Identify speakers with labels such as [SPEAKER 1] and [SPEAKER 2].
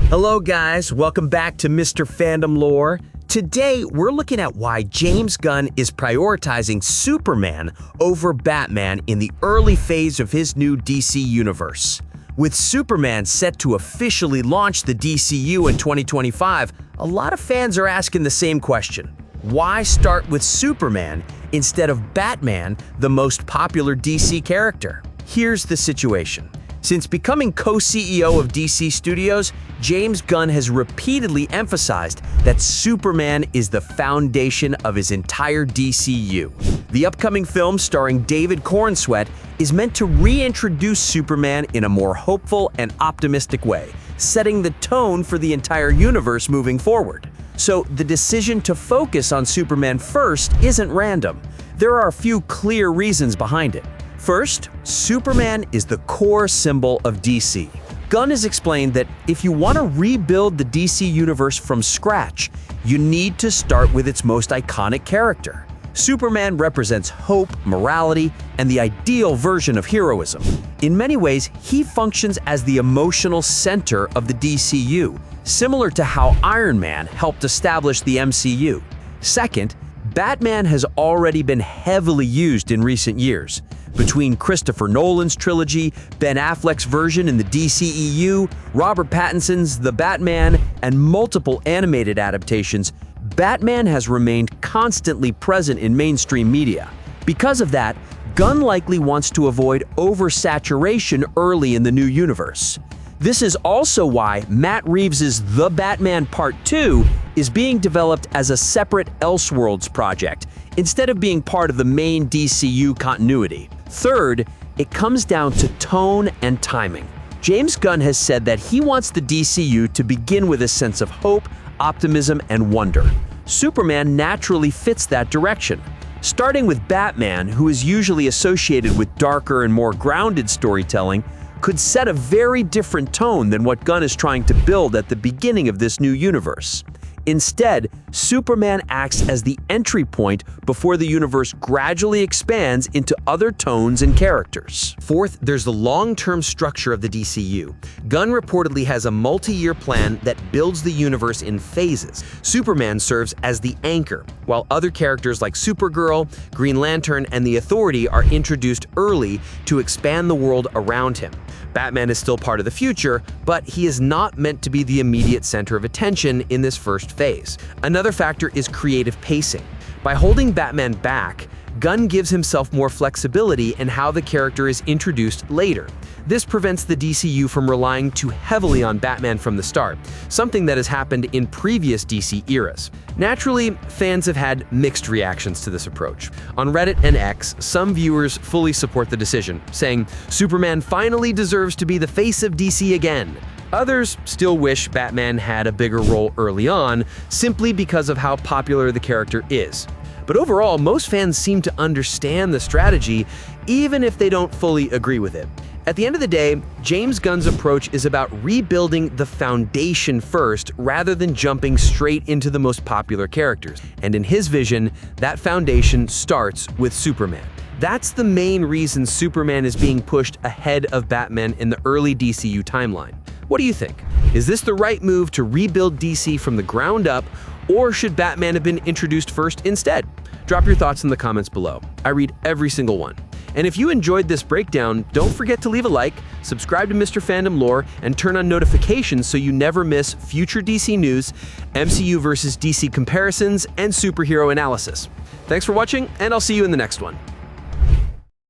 [SPEAKER 1] Hello guys, welcome back to Mr. Fandom Lore. Today, we're looking at why James Gunn is prioritizing Superman over Batman in the early phase of his new DC universe. With Superman set to officially launch the DCU in 2025, a lot of fans are asking the same question. Why start with Superman instead of Batman, the most popular DC character? Here's the situation. Since becoming co-CEO of DC Studios, James Gunn has repeatedly emphasized that Superman is the foundation of his entire DCU. The upcoming film starring David Corenswet is meant to reintroduce Superman in a more hopeful and optimistic way, setting the tone for the entire universe moving forward. So the decision to focus on Superman first isn't random. There are a few clear reasons behind it. First, Superman is the core symbol of DC. Gunn has explained that if you want to rebuild the DC universe from scratch, you need to start with its most iconic character. Superman represents hope, morality, and the ideal version of heroism. In many ways, he functions as the emotional center of the DCU, similar to how Iron Man helped establish the MCU. Second, Batman has already been heavily used in recent years. Between Christopher Nolan's trilogy, Ben Affleck's version in the DCEU, Robert Pattinson's The Batman, and multiple animated adaptations, Batman has remained constantly present in mainstream media. Because of that, Gunn likely wants to avoid oversaturation early in the new universe. This is also why Matt Reeves' The Batman Part 2 is being developed as a separate Elseworlds project, instead of being part of the main DCU continuity. Third, it comes down to tone and timing. James Gunn has said that he wants the DCU to begin with a sense of hope, optimism, and wonder. Superman naturally fits that direction. Starting with Batman, who is usually associated with darker and more grounded storytelling, could set a very different tone than what Gunn is trying to build at the beginning of this new universe. Instead, Superman acts as the entry point before the universe gradually expands into other tones and characters. Fourth, there's the long-term structure of the DCU. Gunn reportedly has a multi-year plan that builds the universe in phases. Superman serves as the anchor, while other characters like Supergirl, Green Lantern, and the Authority are introduced early to expand the world around him. Batman is still part of the future, but he is not meant to be the immediate center of attention in this first phase. Another factor is creative pacing. By holding Batman back, Gunn gives himself more flexibility in how the character is introduced later. This prevents the DCU from relying too heavily on Batman from the start, something that has happened in previous DC eras. Naturally, fans have had mixed reactions to this approach. On Reddit and X, some viewers fully support the decision, saying, "Superman finally deserves to be the face of DC again." Others still wish Batman had a bigger role early on, simply because of how popular the character is. But overall, most fans seem to understand the strategy, even if they don't fully agree with it. At the end of the day, James Gunn's approach is about rebuilding the foundation first rather than jumping straight into the most popular characters. And in his vision, that foundation starts with Superman. That's the main reason Superman is being pushed ahead of Batman in the early DCU timeline. What do you think? Is this the right move to rebuild DC from the ground up, or should Batman have been introduced first instead? Drop your thoughts in the comments below. I read every single one. And if you enjoyed this breakdown, don't forget to leave a like, subscribe to Mr. Fandom Lore, and turn on notifications so you never miss future DC news, MCU versus DC comparisons, and superhero analysis. Thanks for watching, and I'll see you in the next one.